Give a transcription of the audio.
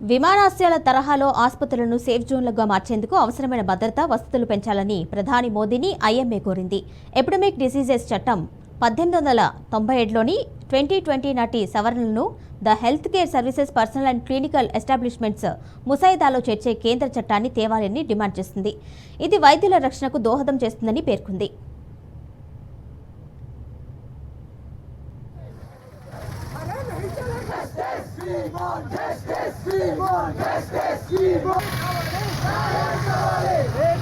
విమానాశ్రయాల తరహాలో ఆసుపత్రులను సేఫ్ జోన్లుగా మార్చేందుకు అవసరమైన భద్రతా వసతులు పెంచాలని ప్రధాని మోదీని ఐఎంఏ కోరింది. ఎపిడమిక్ డిసీజెస్ చట్టం 1897లోని 2020 నాటి సవరణలను the health care services personnel and clinical establishments ముసాయిదాలో చేర్చే కేంద్ర చట్టాన్ని తేవాలని డిమాండ్ చేసింది. ఇది వైద్యుల రక్షణకు దోహదం చేస్తుందని పేర్కొంది. We want justice. We want justice. We want justice.